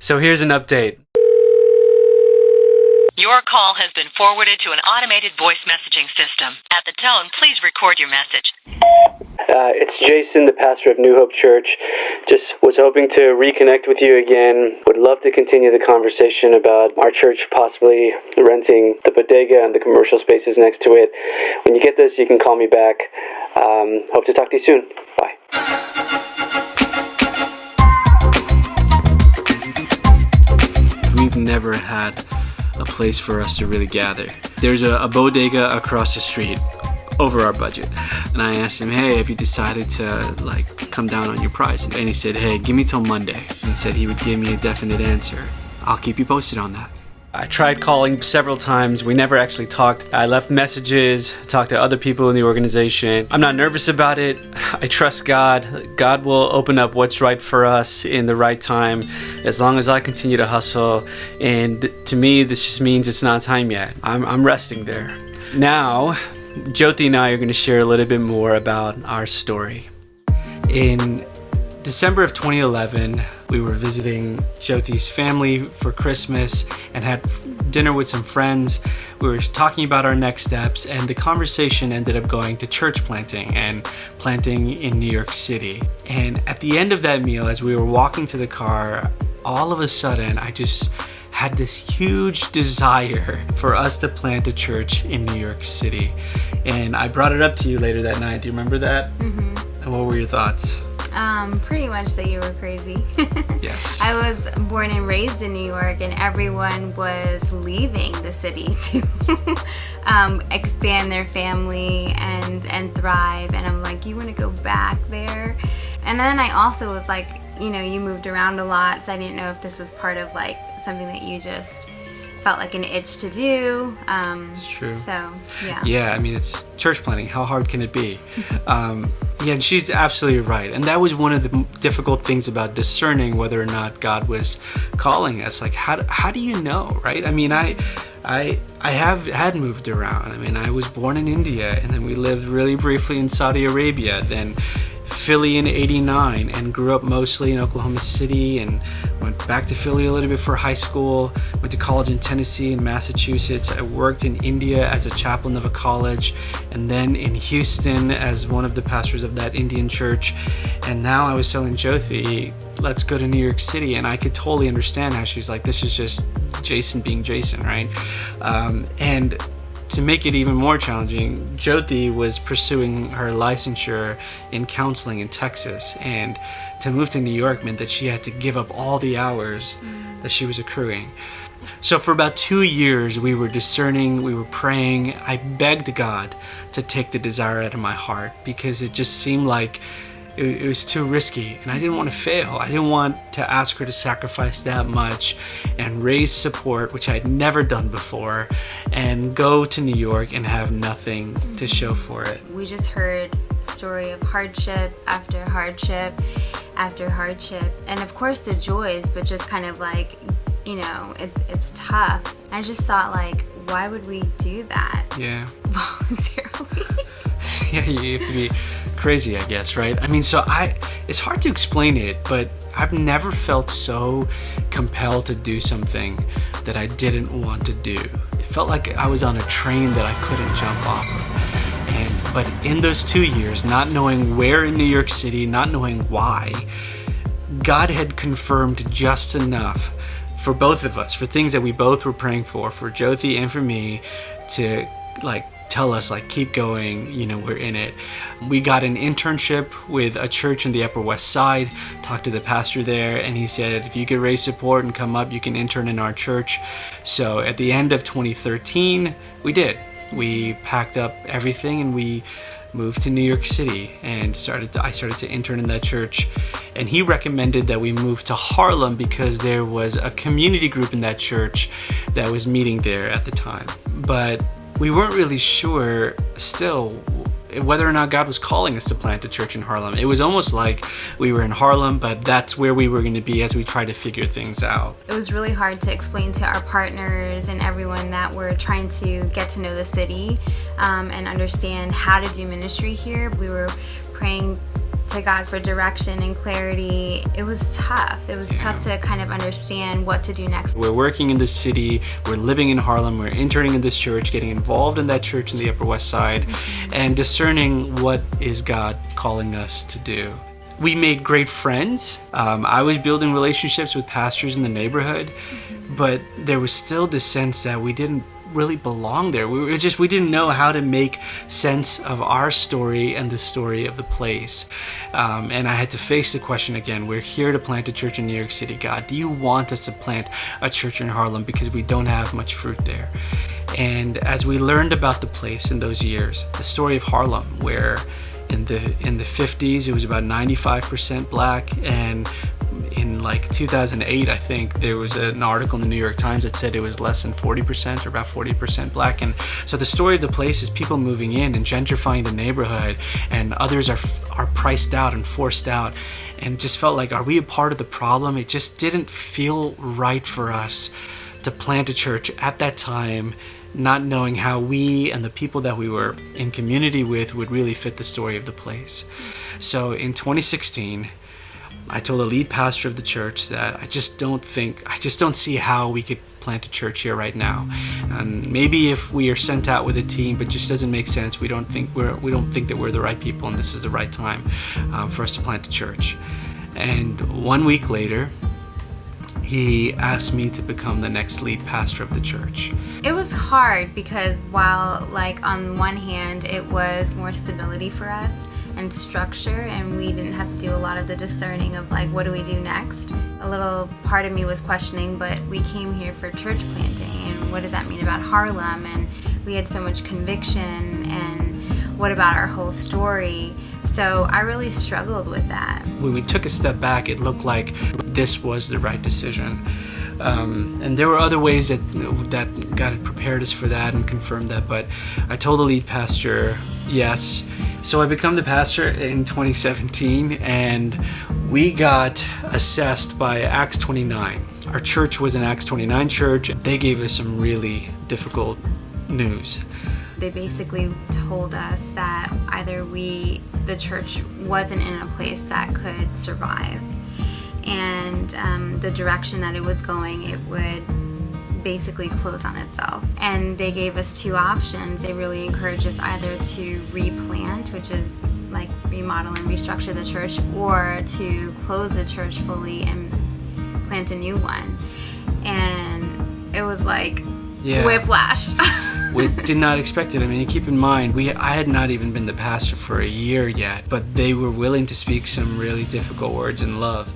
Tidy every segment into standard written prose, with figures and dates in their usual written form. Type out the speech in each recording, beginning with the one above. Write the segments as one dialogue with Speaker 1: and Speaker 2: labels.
Speaker 1: So here's an update.
Speaker 2: Your call has been forwarded to an automated voice messaging system. At the tone, please record your message.
Speaker 1: It's Jason, the pastor of New Hope Church. Just was hoping to reconnect with you again. Would love to continue the conversation about our church possibly renting the bodega and the commercial spaces next to it. When you get this, you can call me back. Hope to talk to you soon. Bye. We've never had a place for us to really gather. There's a bodega across the street, over our budget. And I asked him, hey, have you decided to come down on your price? And he said, hey, give me till Monday. He said he would give me a definite answer. I'll keep you posted on that. I tried calling several times. We never actually talked. I left messages, talked to other people in the organization. I'm not nervous about it. I trust God. God will open up what's right for us in the right time, as long as I continue to hustle. And to me, this just means it's not time yet. I'm resting there. Now, Jyothi and I are going to share a little bit more about our story. In December of 2011, we were visiting Jyothi's family for Christmas and had dinner with some friends. We were talking about our next steps, and the conversation ended up going to church planting and planting in New York City. And at the end of that meal, as we were walking to the car, all of a sudden, I just had this huge desire for us to plant a church in New York City. And I brought it up to you later that night. Do you remember that? Mm-hmm. And what were your thoughts?
Speaker 3: Pretty much that you were crazy.
Speaker 1: Yes.
Speaker 3: I was born and raised in New York, and everyone was leaving the city to expand their family and thrive. And I'm like, you want to go back there? And then I also was like, you moved around a lot, so I didn't know if this was part of something that you just felt like an itch to do.
Speaker 1: It's true.
Speaker 3: So, yeah.
Speaker 1: Yeah, I mean, it's church planting. How hard can it be? Yeah, and she's absolutely right. And that was one of the difficult things about discerning whether or not God was calling us. Like, how do you know, right? I mean, I had moved around. I mean, I was born in India, and then we lived really briefly in Saudi Arabia, then Philly in '89, and grew up mostly in Oklahoma City, and went back to Philly a little bit for high school, went to college in Tennessee and Massachusetts. I worked in India as a chaplain of a college, and then in Houston as one of the pastors of that Indian church. And now I was telling Jyothi, let's go to New York City, and I could totally understand how she's like, this is just Jason being Jason, right? And to make it even more challenging, Jyothi was pursuing her licensure in counseling in Texas, and to move to New York meant that she had to give up all the hours that she was accruing. So for about 2 years, we were discerning, we were praying. I begged God to take the desire out of my heart, because it just seemed like it was too risky, and I didn't want to fail. I didn't want to ask her to sacrifice that much and raise support, which I'd never done before, and go to New York and have nothing to show for it.
Speaker 3: We just heard a story of hardship after hardship after hardship, and of course the joys, but just kind of it's tough. I just thought, why would we do that?
Speaker 1: Yeah.
Speaker 3: Voluntarily.
Speaker 1: Yeah, you have to be crazy, I guess, right? I mean, it's hard to explain it, but I've never felt so compelled to do something that I didn't want to do. It felt like I was on a train that I couldn't jump off of. But in those 2 years, not knowing where in New York City, not knowing why, God had confirmed just enough for both of us, for things that we both were praying for Jyothi and for me, to tell us, keep going, we're in it. We got an internship with a church in the Upper West Side, talked to the pastor there, and he said, if you could raise support and come up, you can intern in our church. So at the end of 2013, we did. We packed up everything and we moved to New York City and I started to intern in that church. And he recommended that we move to Harlem because there was a community group in that church that was meeting there at the time. But we weren't really sure still whether or not God was calling us to plant a church in Harlem. It was almost like we were in Harlem, but that's where we were going to be as we tried to figure things out.
Speaker 3: It was really hard to explain to our partners and everyone that we're trying to get to know the city and understand how to do ministry here. We were praying to God for direction and clarity. It was tough. It was tough to kind of understand what to do next.
Speaker 1: We're working in the city, we're living in Harlem, we're interning in this church, getting involved in that church in the Upper West Side, and discerning what is God calling us to do. We made great friends. I was building relationships with pastors in the neighborhood, but there was still this sense that we didn't really belong there. We didn't know how to make sense of our story and the story of the place. And I had to face the question again. We're here to plant a church in New York City. God, do you want us to plant a church in Harlem? Because we don't have much fruit there. And as we learned about the place in those years, the story of Harlem, where in the 50s it was about 95% black, and in like 2008, I think there was an article in the New York Times that said it was less than 40% or about 40% black. And so the story of the place is people moving in and gentrifying the neighborhood, and others are priced out and forced out, and just felt like, are we a part of the problem? It just didn't feel right for us to plant a church at that time, not knowing how we and the people that we were in community with would really fit the story of the place. So in 2016, I told the lead pastor of the church that I just don't see how we could plant a church here right now. And maybe if we are sent out with a team, but it just doesn't make sense. We don't think that we're the right people, and this is the right time for us to plant a church. And 1 week later, he asked me to become the next lead pastor of the church.
Speaker 3: It was hard because while, like, on one hand, it was more stability for us and structure, and we didn't have to do a lot of the discerning of, like, what do we do next? A little part of me was questioning, but we came here for church planting, and what does that mean about Harlem? And we had so much conviction, and what about our whole story? So I really struggled with that.
Speaker 1: When we took a step back, it looked like this was the right decision. And there were other ways that God had prepared us for that and confirmed that, but I told the lead pastor yes. So I became the pastor in 2017, and we got assessed by Acts 29. Our church was an Acts 29 church. They gave us some really difficult news.
Speaker 3: They basically told us that either the church wasn't in a place that could survive, and the direction that it was going, it would basically close on itself. And they gave us two options. They really encouraged us either to replant, which is like remodel and restructure the church, or to close the church fully and plant a new one. And it was like whiplash.
Speaker 1: We did not expect it. I mean, keep in mind, I had not even been the pastor for a year yet, but they were willing to speak some really difficult words in love.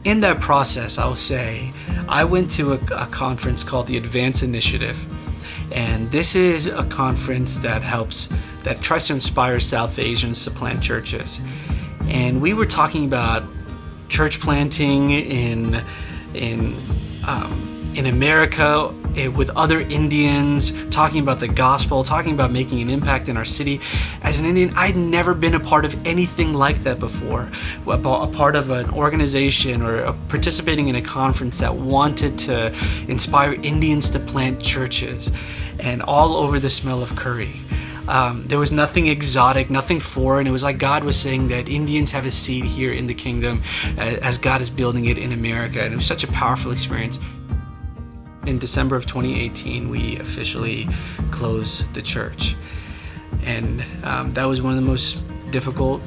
Speaker 1: In that process, I'll say, I went to a conference called the Advance Initiative. And this is a conference that tries to inspire South Asians to plant churches. And we were talking about church planting in America with other Indians, talking about the gospel, talking about making an impact in our city. As an Indian, I'd never been a part of anything like that before. A part of an organization or participating in a conference that wanted to inspire Indians to plant churches, and all over the smell of curry. There was nothing exotic, nothing foreign. It was like God was saying that Indians have a seat here in the kingdom as God is building it in America. And it was such a powerful experience. In December of 2018, we officially closed the church. And that was one of the most difficult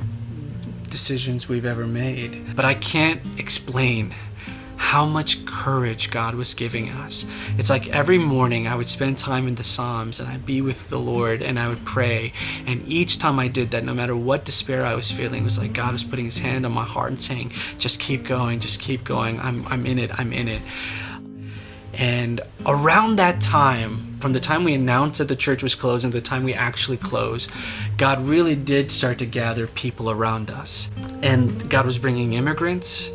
Speaker 1: decisions we've ever made. But I can't explain how much courage God was giving us. It's like every morning I would spend time in the Psalms, and I'd be with the Lord, and I would pray. And each time I did that, no matter what despair I was feeling, it was like God was putting his hand on my heart and saying, just keep going, just keep going. I'm in it, I'm in it. And around that time, from the time we announced that the church was closing to the time we actually closed, God really did start to gather people around us. And God was bringing immigrants,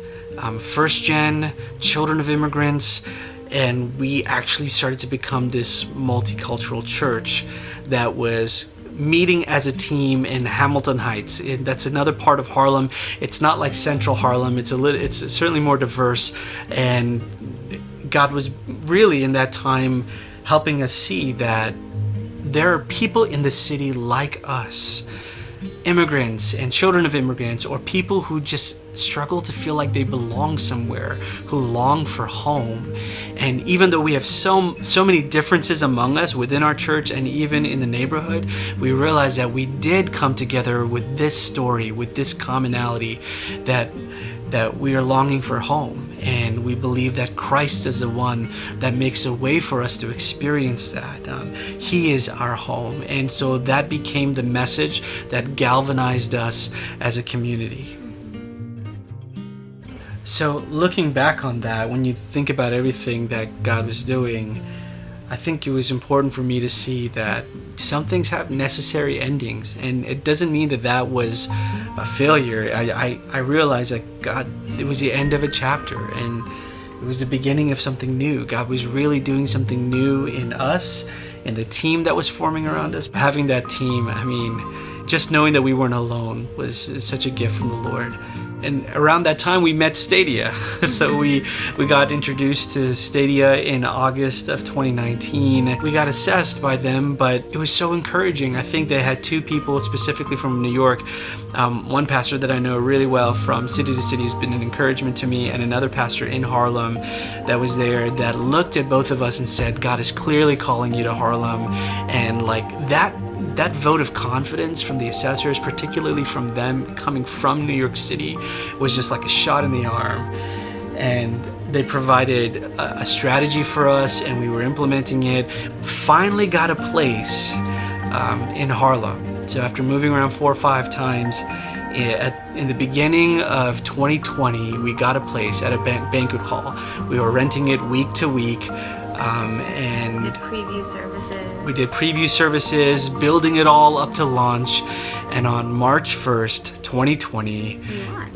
Speaker 1: first gen, children of immigrants, and we actually started to become this multicultural church that was meeting as a team in Hamilton Heights. That's another part of Harlem. It's not like Central Harlem. It's certainly more diverse, and God was really in that time helping us see that there are people in the city like us, immigrants and children of immigrants, or people who just struggle to feel like they belong somewhere, who long for home. And even though we have so many differences among us within our church and even in the neighborhood, we realize that we did come together with this story, with this commonality, that we are longing for home. And we believe that Christ is the one that makes a way for us to experience that. He is our home. And so that became the message that galvanized us as a community. So looking back on that, when you think about everything that God was doing, I think it was important for me to see that some things have necessary endings, and it doesn't mean that was a failure. I realized that God, it was the end of a chapter, and it was the beginning of something new. God was really doing something new in us, in the team that was forming around us. Having that team, I mean, just knowing that we weren't alone was such a gift from the Lord. And around that time, we met Stadia. So we got introduced to Stadia in August of 2019. We got assessed by them, but it was so encouraging. I think they had two people specifically from New York. One pastor that I know really well from City to City has been an encouragement to me, and another pastor in Harlem that was there that looked at both of us and said, God is clearly calling you to Harlem. And like that vote of confidence from the assessors, particularly from them coming from New York City, was just like a shot in the arm. And they provided a strategy for us, and we were implementing it. Finally got a place in Harlem. So after moving around 4 or 5 times, in the beginning of 2020, we got a place at a banquet hall. We were renting it week to week. And
Speaker 3: did preview services.
Speaker 1: We did preview services, building it all up to launch. And on March 1st, 2020,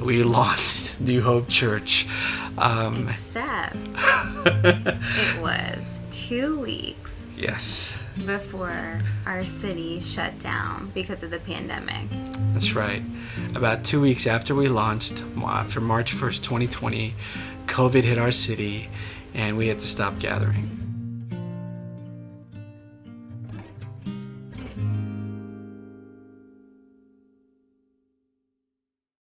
Speaker 1: we launched New Hope Church.
Speaker 3: Except it was 2 weeks
Speaker 1: yes,
Speaker 3: before our city shut down because of the pandemic.
Speaker 1: That's right. About 2 weeks after we launched, after March 1st, 2020, COVID hit our city, and we had to stop gathering.